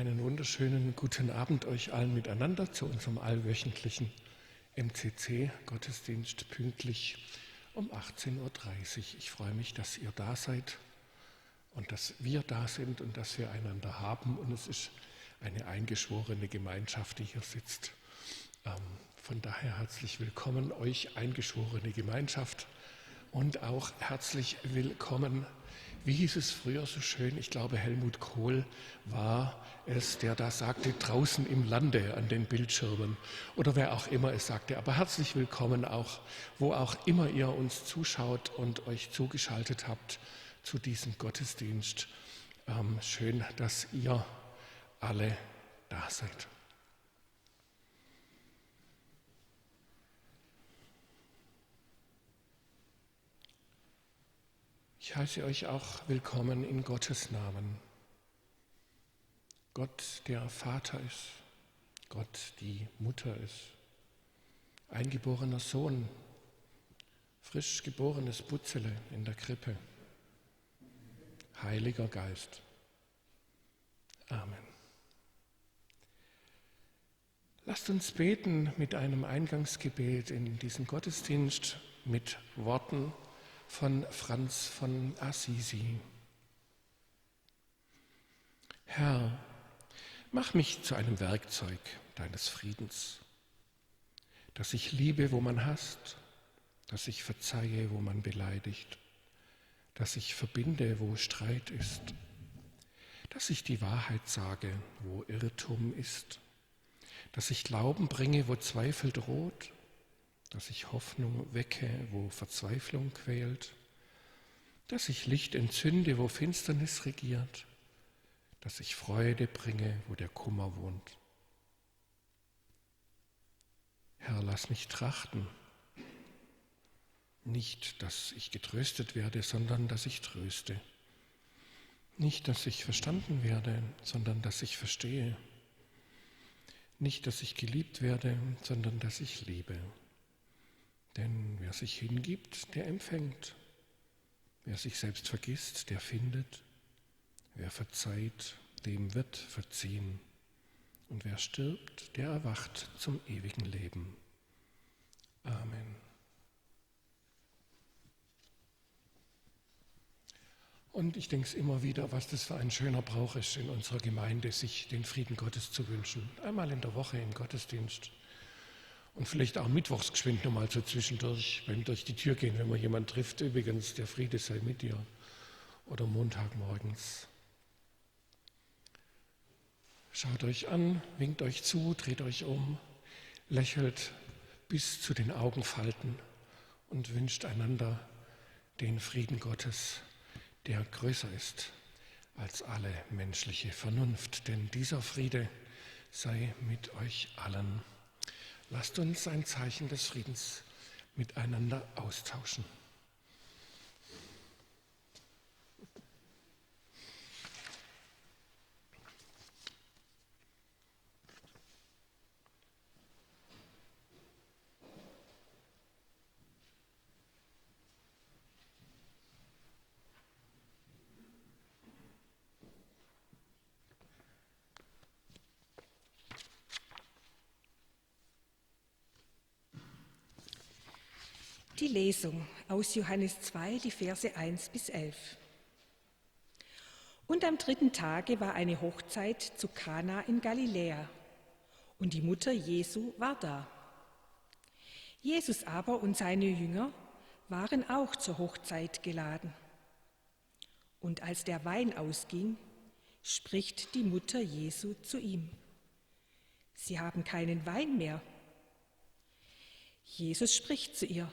Einen wunderschönen guten Abend euch allen miteinander zu unserem allwöchentlichen MCC-Gottesdienst pünktlich um 18:30 Uhr. Ich freue mich, dass ihr da seid und dass wir da sind und dass wir einander haben. Und es ist eine eingeschworene Gemeinschaft, die hier sitzt. Von daher herzlich willkommen, euch eingeschworene Gemeinschaft, und auch herzlich willkommen. Wie hieß es früher so schön? Ich glaube, Helmut Kohl war es, der da sagte, draußen im Lande an den Bildschirmen oder wer auch immer es sagte. Aber herzlich willkommen auch, wo auch immer ihr uns zuschaut und euch zugeschaltet habt zu diesem Gottesdienst. Schön, dass ihr alle da seid. Ich heiße euch auch willkommen in Gottes Namen. Gott, der Vater ist, Gott, die Mutter ist, eingeborener Sohn, frisch geborenes Butzele in der Krippe, Heiliger Geist. Amen. Lasst uns beten mit einem Eingangsgebet in diesen Gottesdienst mit Worten von Franz von Assisi. Herr, mach mich zu einem Werkzeug deines Friedens, dass ich liebe, wo man hasst, dass ich verzeihe, wo man beleidigt, dass ich verbinde, wo Streit ist, dass ich die Wahrheit sage, wo Irrtum ist, dass ich Glauben bringe, wo Zweifel droht, dass ich Hoffnung wecke, wo Verzweiflung quält, dass ich Licht entzünde, wo Finsternis regiert, dass ich Freude bringe, wo der Kummer wohnt. Herr, lass mich trachten, nicht, dass ich getröstet werde, sondern dass ich tröste. Nicht, dass ich verstanden werde, sondern dass ich verstehe. Nicht, dass ich geliebt werde, sondern dass ich liebe. Denn wer sich hingibt, der empfängt. Wer sich selbst vergisst, der findet. Wer verzeiht, dem wird verziehen. Und wer stirbt, der erwacht zum ewigen Leben. Amen. Und ich denke es immer wieder, was das für ein schöner Brauch ist in unserer Gemeinde, sich den Frieden Gottes zu wünschen. Einmal in der Woche im Gottesdienst. Und vielleicht auch mittwochs geschwind nochmal so zwischendurch, beim durch die Tür gehen, wenn man jemanden trifft. Übrigens, der Friede sei mit dir. Oder Montagmorgens. Schaut euch an, winkt euch zu, dreht euch um, lächelt bis zu den Augenfalten und wünscht einander den Frieden Gottes, der größer ist als alle menschliche Vernunft. Denn dieser Friede sei mit euch allen. Lasst uns ein Zeichen des Friedens miteinander austauschen. Die Lesung aus Johannes 2, die Verse 1 bis 11. Und am 3. Tage war eine Hochzeit zu Kana in Galiläa, und die Mutter Jesu war da. Jesus aber und seine Jünger waren auch zur Hochzeit geladen. Und als der Wein ausging, spricht die Mutter Jesu zu ihm: Sie haben keinen Wein mehr. Jesus spricht zu ihr: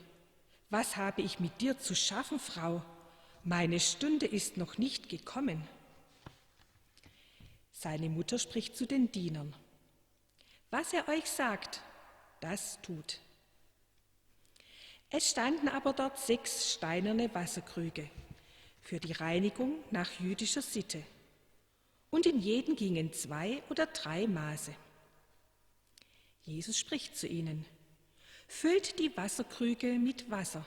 Was habe ich mit dir zu schaffen, Frau? Meine Stunde ist noch nicht gekommen. Seine Mutter spricht zu den Dienern: Was er euch sagt, das tut. Es standen aber dort 6 steinerne Wasserkrüge für die Reinigung nach jüdischer Sitte, und in jeden gingen 2 oder 3 Maße. Jesus spricht zu ihnen: Füllt die Wasserkrüge mit Wasser.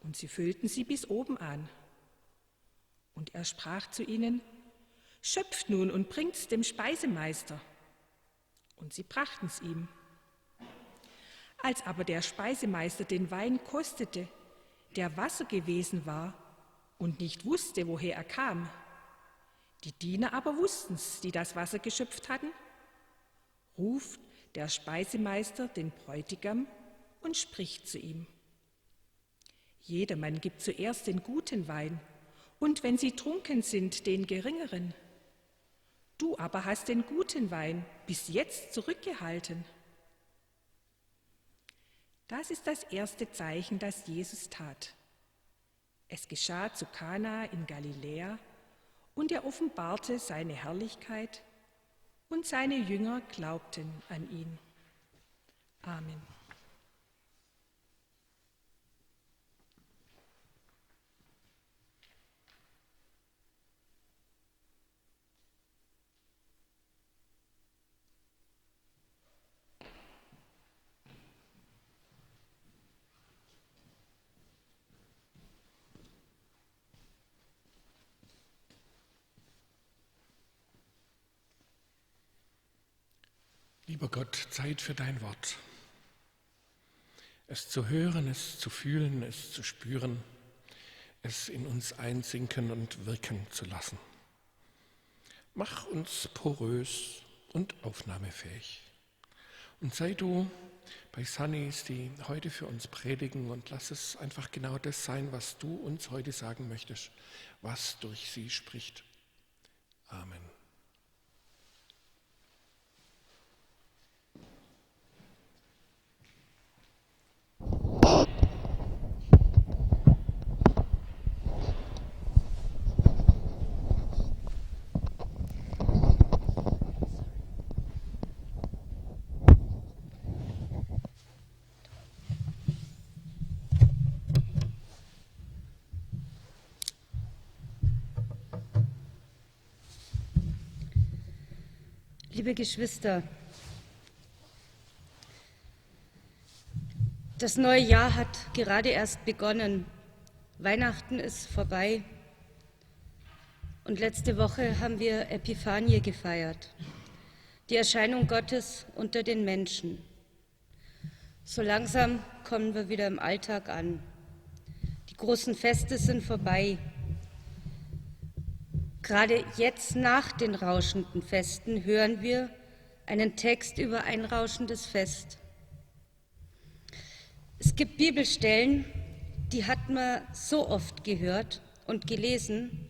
Und sie füllten sie bis oben an. Und er sprach zu ihnen: schöpft nun und bringt's dem Speisemeister. Und sie brachten's ihm. Als aber der Speisemeister den Wein kostete, der Wasser gewesen war, und nicht wusste, woher er kam, die Diener aber wussten's, die das Wasser geschöpft hatten, ruft der Speisemeister den Bräutigam und spricht zu ihm: Jedermann gibt zuerst den guten Wein, und wenn sie trunken sind, den geringeren. Du aber hast den guten Wein bis jetzt zurückgehalten. Das ist das erste Zeichen, das Jesus tat. Es geschah zu Kana in Galiläa, und er offenbarte seine Herrlichkeit, und seine Jünger glaubten an ihn. Amen. Lieber Gott, Zeit für dein Wort. Es zu hören, es zu fühlen, es zu spüren, es in uns einsinken und wirken zu lassen. Mach uns porös und aufnahmefähig. Und sei du bei Sunnis, die heute für uns predigen, und lass es einfach genau das sein, was du uns heute sagen möchtest, was durch sie spricht. Amen. Liebe Geschwister, das neue Jahr hat gerade erst begonnen. Weihnachten ist vorbei und letzte Woche haben wir Epiphanie gefeiert, die Erscheinung Gottes unter den Menschen. So langsam kommen wir wieder im Alltag an. Die großen Feste sind vorbei. Gerade jetzt nach den rauschenden Festen hören wir einen Text über ein rauschendes Fest. Es gibt Bibelstellen, die hat man so oft gehört und gelesen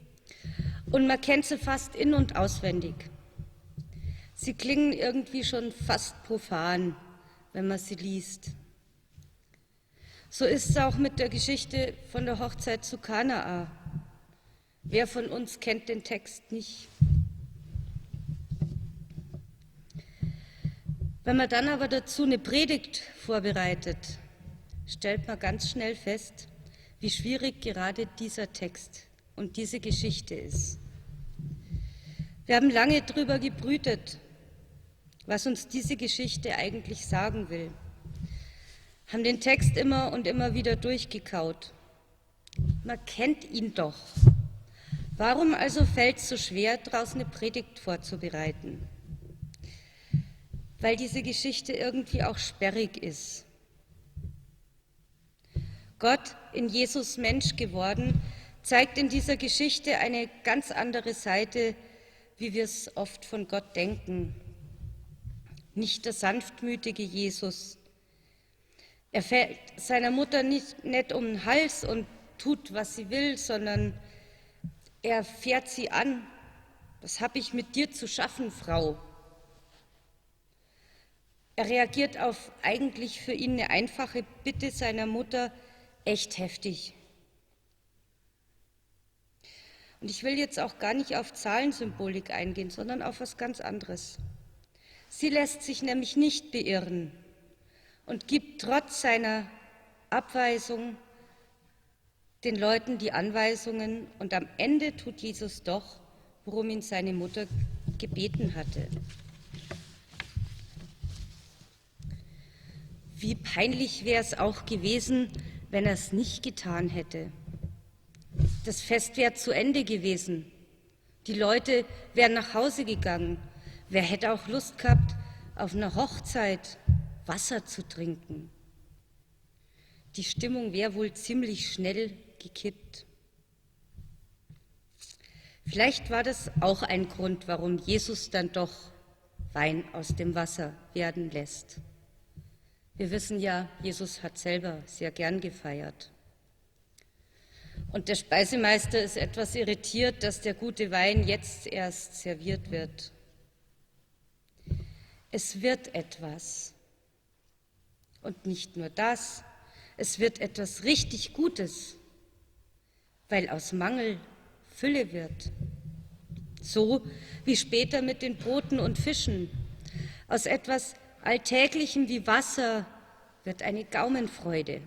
und man kennt sie fast in- und auswendig. Sie klingen irgendwie schon fast profan, wenn man sie liest. So ist es auch mit der Geschichte von der Hochzeit zu Kanaa. Wer von uns kennt den Text nicht? Wenn man dann aber dazu eine Predigt vorbereitet, stellt man ganz schnell fest, wie schwierig gerade dieser Text und diese Geschichte ist. Wir haben lange darüber gebrütet, was uns diese Geschichte eigentlich sagen will, haben den Text immer und immer wieder durchgekaut. Man kennt ihn doch. Warum also fällt es so schwer, daraus eine Predigt vorzubereiten? Weil diese Geschichte irgendwie auch sperrig ist. Gott, in Jesus Mensch geworden, zeigt in dieser Geschichte eine ganz andere Seite, wie wir es oft von Gott denken. Nicht der sanftmütige Jesus. Er fällt seiner Mutter nicht um den Hals und tut, was sie will, sondern er fährt sie an. Was habe ich mit dir zu schaffen, Frau? Er reagiert auf eigentlich für ihn eine einfache Bitte seiner Mutter echt heftig. Und ich will jetzt auch gar nicht auf Zahlensymbolik eingehen, sondern auf was ganz anderes. Sie lässt sich nämlich nicht beirren und gibt trotz seiner Abweisung den Leuten die Anweisungen, und am Ende tut Jesus doch, worum ihn seine Mutter gebeten hatte. Wie peinlich wäre es auch gewesen, wenn er es nicht getan hätte. Das Fest wäre zu Ende gewesen. Die Leute wären nach Hause gegangen. Wer hätte auch Lust gehabt, auf einer Hochzeit Wasser zu trinken? Die Stimmung wäre wohl ziemlich schnell gekippt. Vielleicht war das auch ein Grund, warum Jesus dann doch Wein aus dem Wasser werden lässt. Wir wissen ja, Jesus hat selber sehr gern gefeiert. Und der Speisemeister ist etwas irritiert, dass der gute Wein jetzt erst serviert wird. Es wird etwas. Und nicht nur das, es wird etwas richtig Gutes, weil aus Mangel Fülle wird. So wie später mit den Broten und Fischen. Aus etwas Alltäglichem wie Wasser wird eine Gaumenfreude.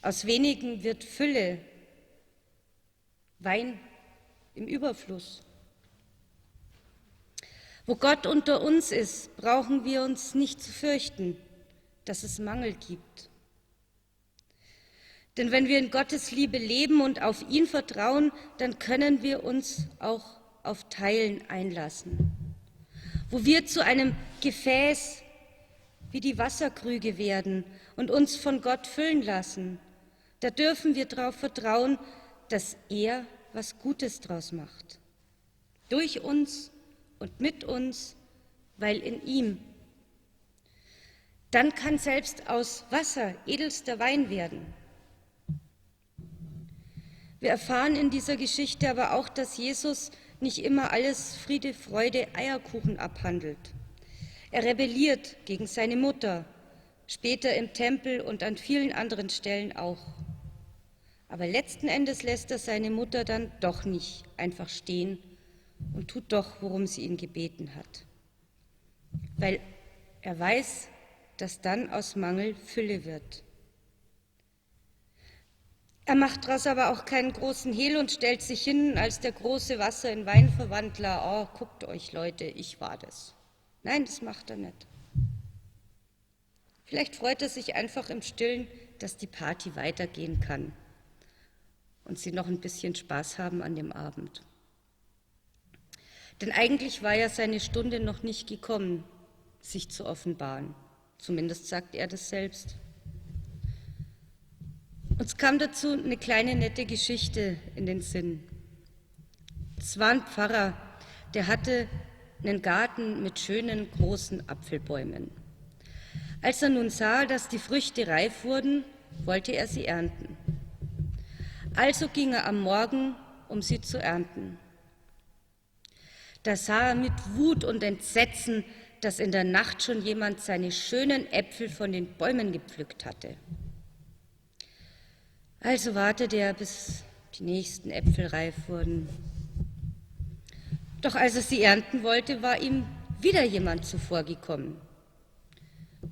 Aus wenigen wird Fülle, Wein im Überfluss. Wo Gott unter uns ist, brauchen wir uns nicht zu fürchten, dass es Mangel gibt. Denn wenn wir in Gottes Liebe leben und auf ihn vertrauen, dann können wir uns auch auf Teilen einlassen. Wo wir zu einem Gefäß wie die Wasserkrüge werden und uns von Gott füllen lassen, da dürfen wir darauf vertrauen, dass er was Gutes draus macht. Durch uns und mit uns, weil in ihm. Dann kann selbst aus Wasser edelster Wein werden. Wir erfahren in dieser Geschichte aber auch, dass Jesus nicht immer alles Friede, Freude, Eierkuchen abhandelt. Er rebelliert gegen seine Mutter, später im Tempel und an vielen anderen Stellen auch. Aber letzten Endes lässt er seine Mutter dann doch nicht einfach stehen und tut doch, worum sie ihn gebeten hat. Weil er weiß, dass dann aus Mangel Fülle wird. Er macht daraus aber auch keinen großen Hehl und stellt sich hin als der große Wasser- in Weinverwandler. Oh, guckt euch Leute, ich war das. Nein, das macht er nicht. Vielleicht freut er sich einfach im Stillen, dass die Party weitergehen kann und sie noch ein bisschen Spaß haben an dem Abend. Denn eigentlich war ja seine Stunde noch nicht gekommen, sich zu offenbaren. Zumindest sagt er das selbst. Uns kam dazu eine kleine nette Geschichte in den Sinn. Es war ein Pfarrer, der hatte einen Garten mit schönen großen Apfelbäumen. Als er nun sah, dass die Früchte reif wurden, wollte er sie ernten. Also ging er am Morgen, um sie zu ernten. Da sah er mit Wut und Entsetzen, dass in der Nacht schon jemand seine schönen Äpfel von den Bäumen gepflückt hatte. Also wartete er, bis die nächsten Äpfel reif wurden. Doch als er sie ernten wollte, war ihm wieder jemand zuvorgekommen.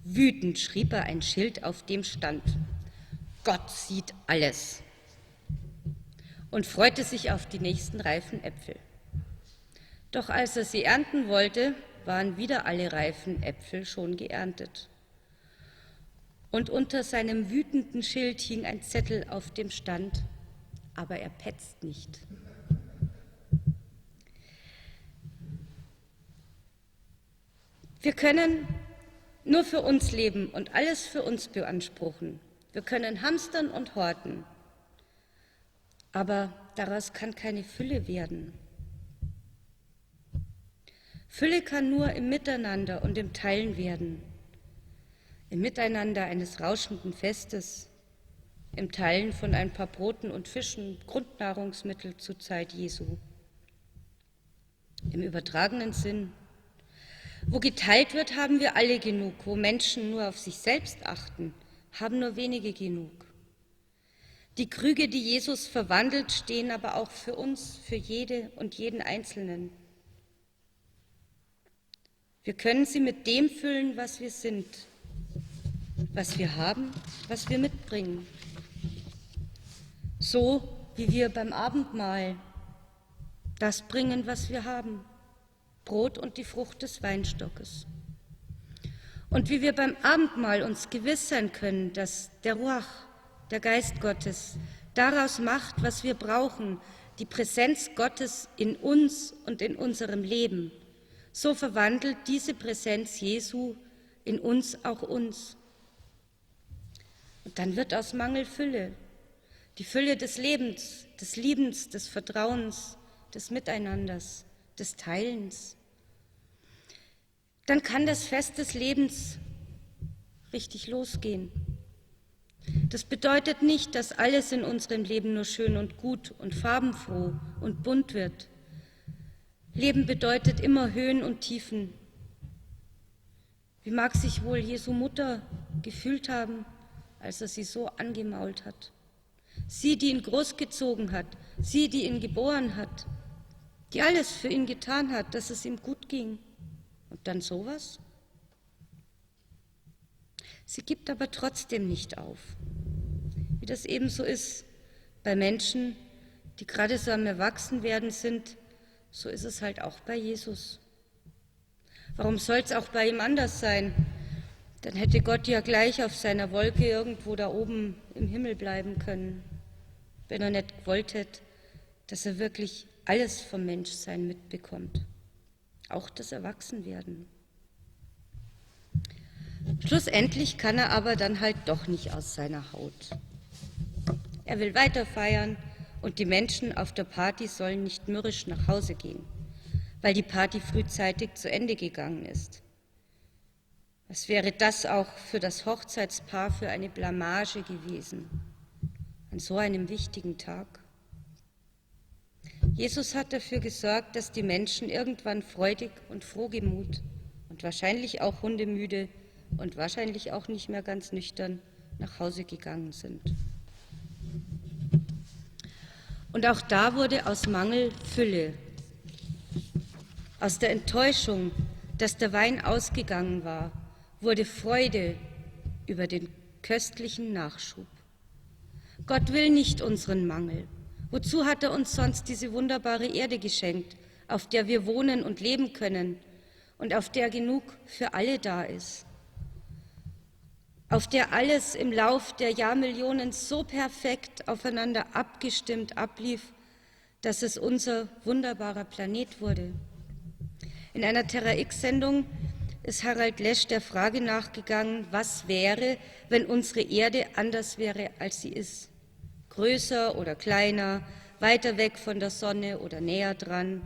Wütend schrieb er ein Schild, auf dem stand: Gott sieht alles, und freute sich auf die nächsten reifen Äpfel. Doch als er sie ernten wollte, waren wieder alle reifen Äpfel schon geerntet. Und unter seinem wütenden Schild hing ein Zettel, auf dem stand: Aber er petzt nicht. Wir können nur für uns leben und alles für uns beanspruchen. Wir können hamstern und horten, aber daraus kann keine Fülle werden. Fülle kann nur im Miteinander und im Teilen werden. Im Miteinander eines rauschenden Festes, im Teilen von ein paar Broten und Fischen, Grundnahrungsmittel zur Zeit Jesu. Im übertragenen Sinn. Wo geteilt wird, haben wir alle genug. Wo Menschen nur auf sich selbst achten, haben nur wenige genug. Die Krüge, die Jesus verwandelt, stehen aber auch für uns, für jede und jeden Einzelnen. Wir können sie mit dem füllen, was wir sind, was wir haben, was wir mitbringen. So wie wir beim Abendmahl das bringen, was wir haben: Brot und die Frucht des Weinstockes. Und wie wir beim Abendmahl uns gewiss sein können, dass der Ruach, der Geist Gottes, daraus macht, was wir brauchen, die Präsenz Gottes in uns und in unserem Leben, so verwandelt diese Präsenz Jesu in uns auch uns. Und dann wird aus Mangel Fülle, die Fülle des Lebens, des Liebens, des Vertrauens, des Miteinanders, des Teilens. Dann kann das Fest des Lebens richtig losgehen. Das bedeutet nicht, dass alles in unserem Leben nur schön und gut und farbenfroh und bunt wird. Leben bedeutet immer Höhen und Tiefen. Wie mag sich wohl Jesu Mutter gefühlt haben, als er sie so angemault hat? Sie, die ihn großgezogen hat, sie, die ihn geboren hat, die alles für ihn getan hat, dass es ihm gut ging. Und dann sowas? Sie gibt aber trotzdem nicht auf. Wie das eben so ist bei Menschen, die gerade so am Erwachsenwerden sind, so ist es halt auch bei Jesus. Warum soll es auch bei ihm anders sein? Dann hätte Gott ja gleich auf seiner Wolke irgendwo da oben im Himmel bleiben können, wenn er nicht gewollt hätte, dass er wirklich alles vom Menschsein mitbekommt, auch das Erwachsenwerden. Schlussendlich kann er aber dann halt doch nicht aus seiner Haut. Er will weiter feiern und die Menschen auf der Party sollen nicht mürrisch nach Hause gehen, weil die Party frühzeitig zu Ende gegangen ist. Was wäre das auch für das Hochzeitspaar für eine Blamage gewesen an so einem wichtigen Tag? Jesus hat dafür gesorgt, dass die Menschen irgendwann freudig und frohgemut und wahrscheinlich auch hundemüde und wahrscheinlich auch nicht mehr ganz nüchtern nach Hause gegangen sind. Und auch da wurde aus Mangel Fülle. Aus der Enttäuschung, dass der Wein ausgegangen war, wurde Freude über den köstlichen Nachschub. Gott will nicht unseren Mangel. Wozu hat er uns sonst diese wunderbare Erde geschenkt, auf der wir wohnen und leben können und auf der genug für alle da ist? Auf der alles im Lauf der Jahrmillionen so perfekt aufeinander abgestimmt ablief, dass es unser wunderbarer Planet wurde. In einer Terra-X-Sendung ist Harald Lesch der Frage nachgegangen, was wäre, wenn unsere Erde anders wäre, als sie ist. Größer oder kleiner, weiter weg von der Sonne oder näher dran,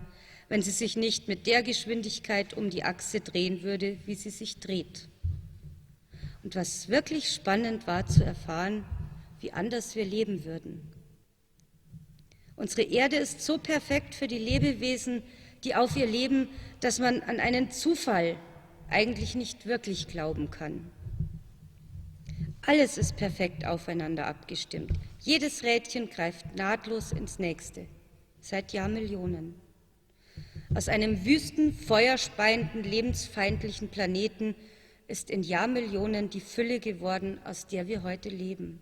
wenn sie sich nicht mit der Geschwindigkeit um die Achse drehen würde, wie sie sich dreht. Und was wirklich spannend war zu erfahren, wie anders wir leben würden. Unsere Erde ist so perfekt für die Lebewesen, die auf ihr leben, dass man an einen Zufall eigentlich nicht wirklich glauben kann. Alles ist perfekt aufeinander abgestimmt. Jedes Rädchen greift nahtlos ins nächste, seit Jahrmillionen. Aus einem wüsten, feuerspeienden, lebensfeindlichen Planeten ist in Jahrmillionen die Fülle geworden, aus der wir heute leben.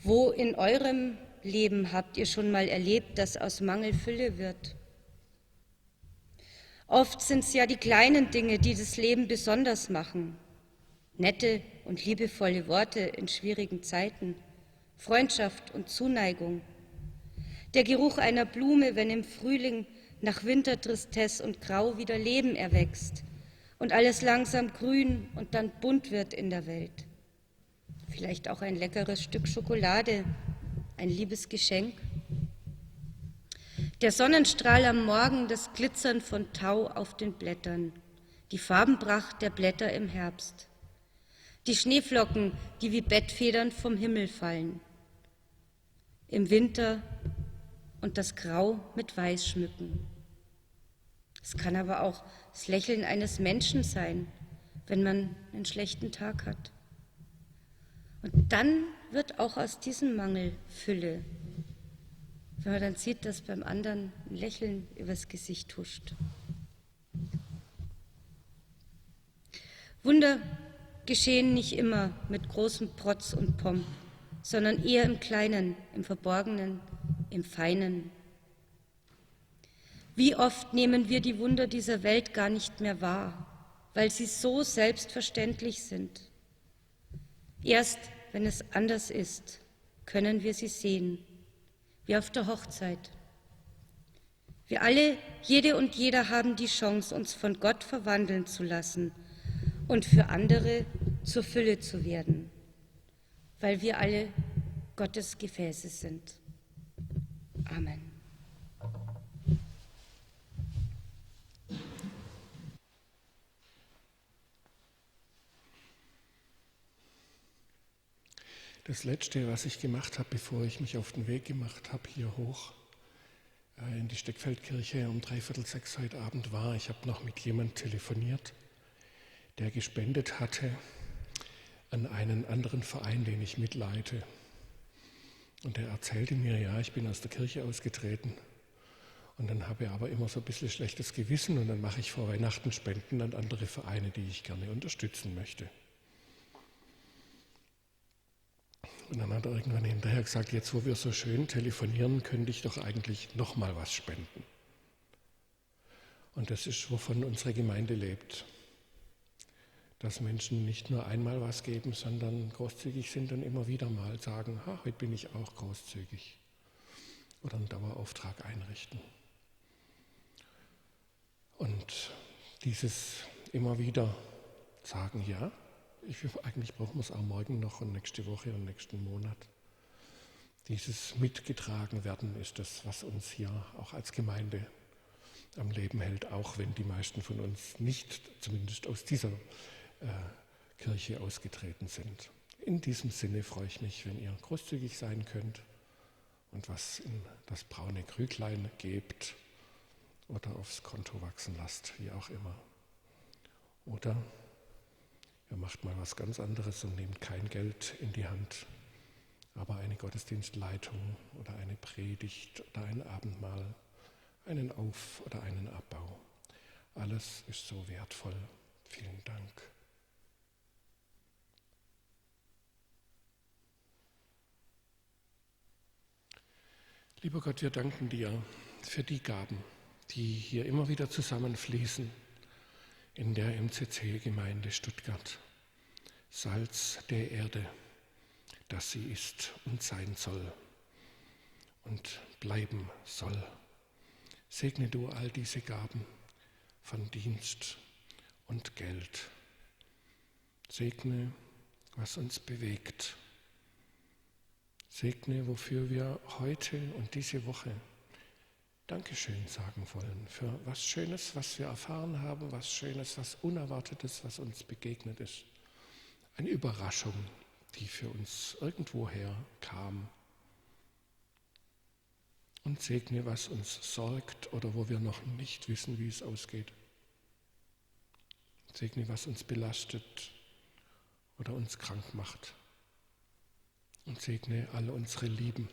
Wo in eurem Leben habt ihr schon mal erlebt, dass aus Mangel Fülle wird? Oft sind es ja die kleinen Dinge, die das Leben besonders machen. Nette und liebevolle Worte in schwierigen Zeiten, Freundschaft und Zuneigung. Der Geruch einer Blume, wenn im Frühling nach Wintertristesse und Grau wieder Leben erwächst und alles langsam grün und dann bunt wird in der Welt. Vielleicht auch ein leckeres Stück Schokolade, ein liebes Geschenk. Der Sonnenstrahl am Morgen, das Glitzern von Tau auf den Blättern, die Farbenpracht der Blätter im Herbst, die Schneeflocken, die wie Bettfedern vom Himmel fallen, im Winter und das Grau mit Weiß schmücken. Es kann aber auch das Lächeln eines Menschen sein, wenn man einen schlechten Tag hat. Und dann wird auch aus diesem Mangel Fülle, wenn man dann sieht, dass beim anderen ein Lächeln übers Gesicht huscht. Wunder geschehen nicht immer mit großem Protz und Pomp, sondern eher im Kleinen, im Verborgenen, im Feinen. Wie oft nehmen wir die Wunder dieser Welt gar nicht mehr wahr, weil sie so selbstverständlich sind. Erst wenn es anders ist, können wir sie sehen wie auf der Hochzeit. Wir alle, jede und jeder haben die Chance, uns von Gott verwandeln zu lassen und für andere zur Fülle zu werden, weil wir alle Gottes Gefäße sind. Amen. Das Letzte, was ich gemacht habe, bevor ich mich auf den Weg gemacht habe, hier hoch in die Steckfeldkirche um 5:45 heute Abend war, ich habe noch mit jemandem telefoniert, der gespendet hatte an einen anderen Verein, den ich mitleite. Und er erzählte mir, ja, ich bin aus der Kirche ausgetreten und dann habe ich aber immer so ein bisschen schlechtes Gewissen und dann mache ich vor Weihnachten Spenden an andere Vereine, die ich gerne unterstützen möchte. Und dann hat er irgendwann hinterher gesagt, jetzt wo wir so schön telefonieren, könnte ich doch eigentlich nochmal was spenden. Und das ist, wovon unsere Gemeinde lebt. Dass Menschen nicht nur einmal was geben, sondern großzügig sind und immer wieder mal sagen, heute bin ich auch großzügig. Oder einen Dauerauftrag einrichten. Und dieses immer wieder sagen, ja, eigentlich brauchen wir es auch morgen noch und nächste Woche und nächsten Monat. Dieses mitgetragen werden ist das, was uns hier auch als Gemeinde am Leben hält, auch wenn die meisten von uns nicht, zumindest aus dieser Kirche ausgetreten sind. In diesem Sinne freue ich mich, wenn ihr großzügig sein könnt und was in das braune Krüglein gebt oder aufs Konto wachsen lasst, wie auch immer. Oder ihr macht mal was ganz anderes und nehmt kein Geld in die Hand, aber eine Gottesdienstleitung oder eine Predigt oder ein Abendmahl, einen Auf- oder einen Abbau. Alles ist so wertvoll. Vielen Dank. Lieber Gott, wir danken dir für die Gaben, die hier immer wieder zusammenfließen in der MCC-Gemeinde Stuttgart. Salz der Erde, das sie ist und sein soll und bleiben soll. Segne du all diese Gaben von Dienst und Geld. Segne, was uns bewegt. Segne, wofür wir heute und diese Woche Dankeschön sagen wollen. Für was Schönes, was wir erfahren haben, was Schönes, was Unerwartetes, was uns begegnet ist. Eine Überraschung, die für uns irgendwoher kam. Und segne, was uns sorgt oder wo wir noch nicht wissen, wie es ausgeht. Segne, was uns belastet oder uns krank macht. Und segne alle unsere Lieben.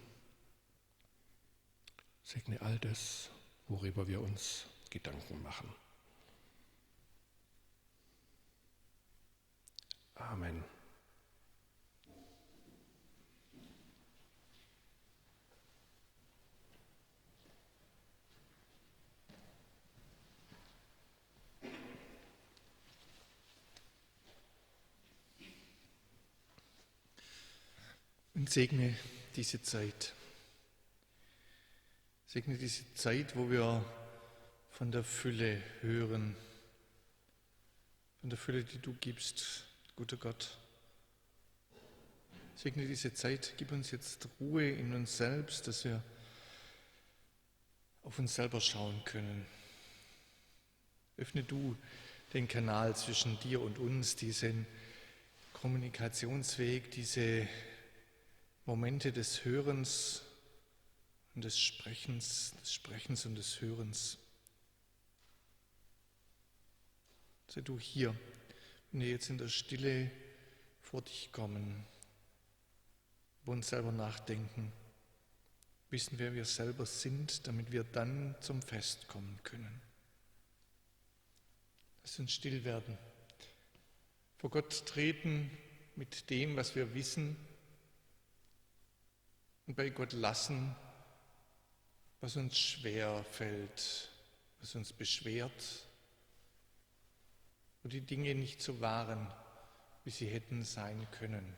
Segne all das, worüber wir uns Gedanken machen. Amen. Und segne diese Zeit. Segne diese Zeit, wo wir von der Fülle hören, von der Fülle, die du gibst, guter Gott. Segne diese Zeit, gib uns jetzt Ruhe in uns selbst, dass wir auf uns selber schauen können. Öffne du den Kanal zwischen dir und uns, diesen Kommunikationsweg, diese Momente des Hörens und des Sprechens und des Hörens. Sei du hier, wenn wir jetzt in der Stille vor dich kommen, über uns selber nachdenken, wissen, wer wir selber sind, damit wir dann zum Fest kommen können. Lass uns still werden, vor Gott treten mit dem, was wir wissen, und bei Gott lassen, was uns schwer fällt, was uns beschwert, wo die Dinge nicht so waren, wie sie hätten sein können.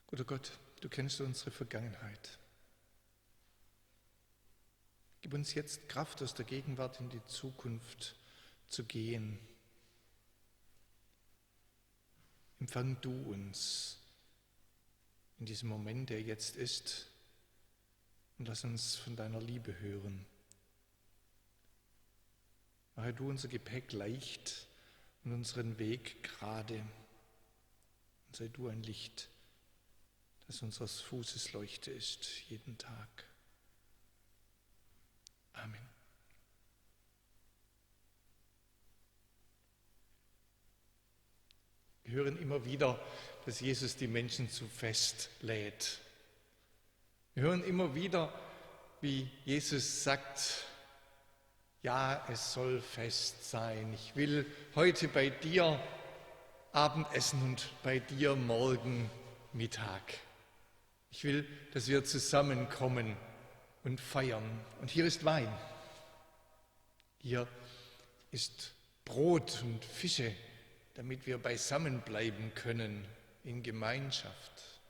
Guter Gott, du kennst unsere Vergangenheit. Gib uns jetzt Kraft, aus der Gegenwart in die Zukunft zu gehen. Empfang du uns in diesem Moment, der jetzt ist, und lass uns von deiner Liebe hören. Mache du unser Gepäck leicht und unseren Weg gerade. Und sei du ein Licht, das unseres Fußes Leuchte ist, jeden Tag. Amen. Wir hören immer wieder, dass Jesus die Menschen zu Fest lädt. Wir hören immer wieder, wie Jesus sagt, ja, es soll Fest sein. Ich will heute bei dir Abendessen und bei dir morgen Mittag. Ich will, dass wir zusammenkommen und feiern. Und hier ist Wein. Hier ist Brot und Fische, damit wir beisammen bleiben können in Gemeinschaft.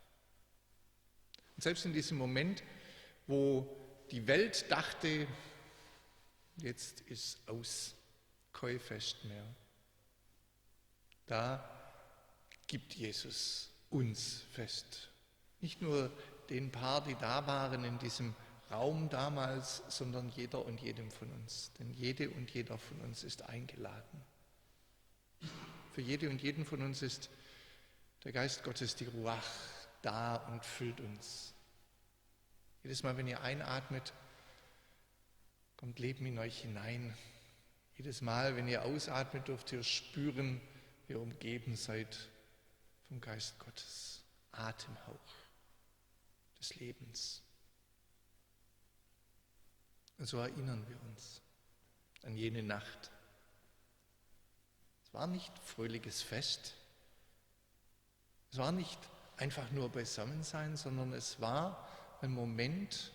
Und selbst in diesem Moment, wo die Welt dachte, jetzt ist aus, kein Fest mehr, da gibt Jesus uns Fest. Nicht nur den paar, die da waren in diesem Raum damals, sondern jeder und jedem von uns. Denn jede und jeder von uns ist eingeladen. Für jede und jeden von uns ist der Geist Gottes, die Ruach, da und füllt uns. Jedes Mal, wenn ihr einatmet, kommt Leben in euch hinein. Jedes Mal, wenn ihr ausatmet, dürft ihr spüren, wie ihr umgeben seid vom Geist Gottes. Atemhauch des Lebens. Und so erinnern wir uns an jene Nacht. Es war nicht fröhliches Fest. Es war nicht einfach nur Beisammensein, sondern es war ein Moment,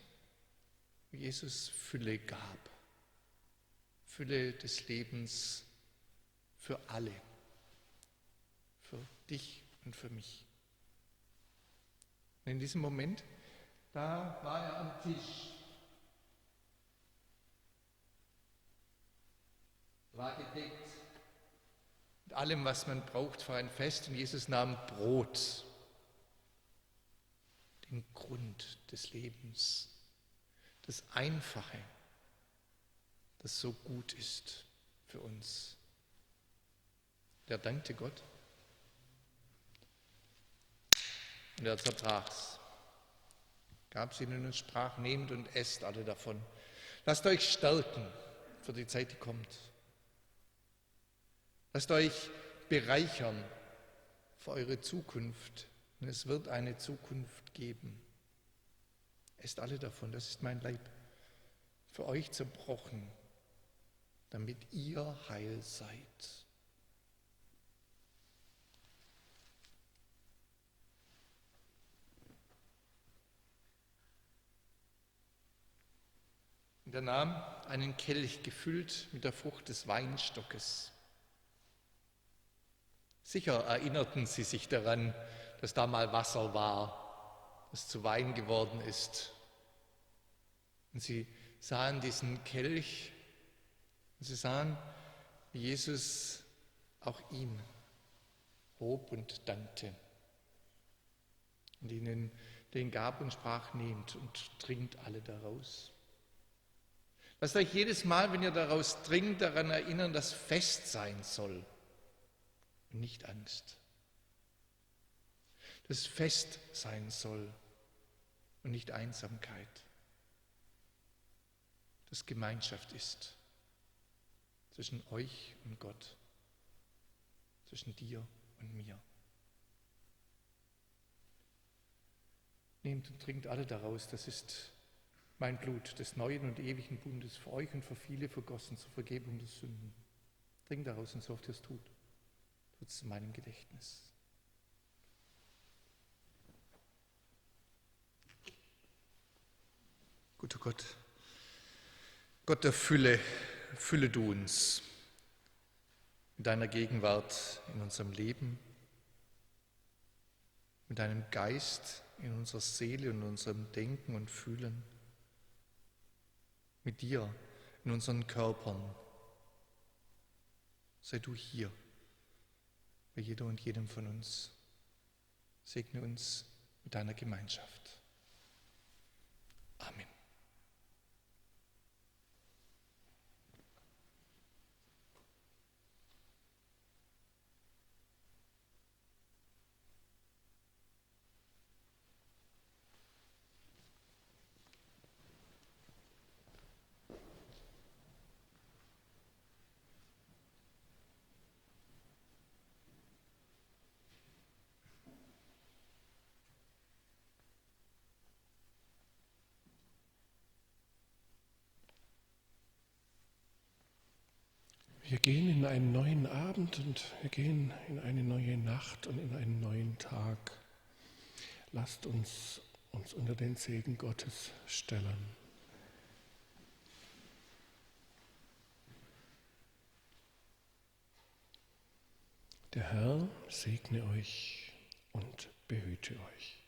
wo Jesus Fülle gab. Fülle des Lebens für alle. Für dich und für mich. Und in diesem Moment, da war er am Tisch. War gedeckt mit allem, was man braucht für ein Fest. Und Jesus nahm Brot, den Grund des Lebens, das Einfache, das so gut ist für uns. Er dankte Gott und er zerbrach's, gab es ihnen und sprach, nehmt und esst alle davon. Lasst euch stärken für die Zeit, die kommt. Lasst euch bereichern für eure Zukunft. Und es wird eine Zukunft geben. Esst alle davon, das ist mein Leib, für euch zerbrochen, damit ihr heil seid. Und er nahm einen Kelch gefüllt mit der Frucht des Weinstockes. Sicher erinnerten sie sich daran, dass da mal Wasser war, das zu Wein geworden ist. Und sie sahen diesen Kelch und sie sahen, wie Jesus auch ihn hob und dankte und ihnen den gab und sprach, nehmt und trinkt alle daraus. Lasst euch jedes Mal, wenn ihr daraus trinkt, daran erinnern, dass Fest sein soll und nicht Angst. Dass Fest sein soll und nicht Einsamkeit. Dass Gemeinschaft ist zwischen euch und Gott, zwischen dir und mir. Nehmt und trinkt alle daraus, das ist mein Blut des neuen und ewigen Bundes für euch und für viele vergossen zur Vergebung der Sünden. Trinkt daraus und so oft ihr es tut. Tut es zu meinem Gedächtnis. Guter Gott, Gott der Fülle, fülle du uns mit deiner Gegenwart in unserem Leben, mit deinem Geist, in unserer Seele und unserem Denken und Fühlen. Mit dir, in unseren Körpern. Sei du hier, bei jeder und jedem von uns. Segne uns mit deiner Gemeinschaft. Amen. Wir gehen in einen neuen Abend und wir gehen in eine neue Nacht und in einen neuen Tag. Lasst uns unter den Segen Gottes stellen. Der Herr segne euch und behüte euch.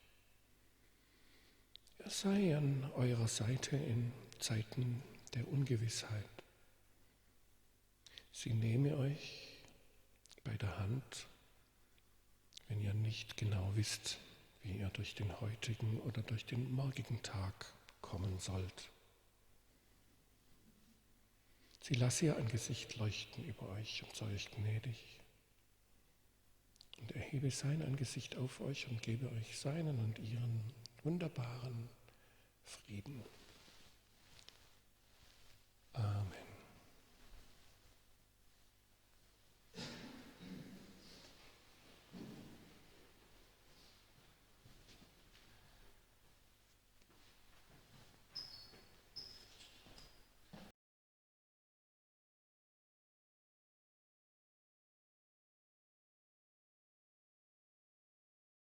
Er sei an eurer Seite in Zeiten der Ungewissheit. Sie nehme euch bei der Hand, wenn ihr nicht genau wisst, wie ihr durch den heutigen oder durch den morgigen Tag kommen sollt. Sie lasse ihr Angesicht leuchten über euch und sei euch gnädig. Und erhebe sein Angesicht auf euch und gebe euch seinen und ihren wunderbaren Frieden.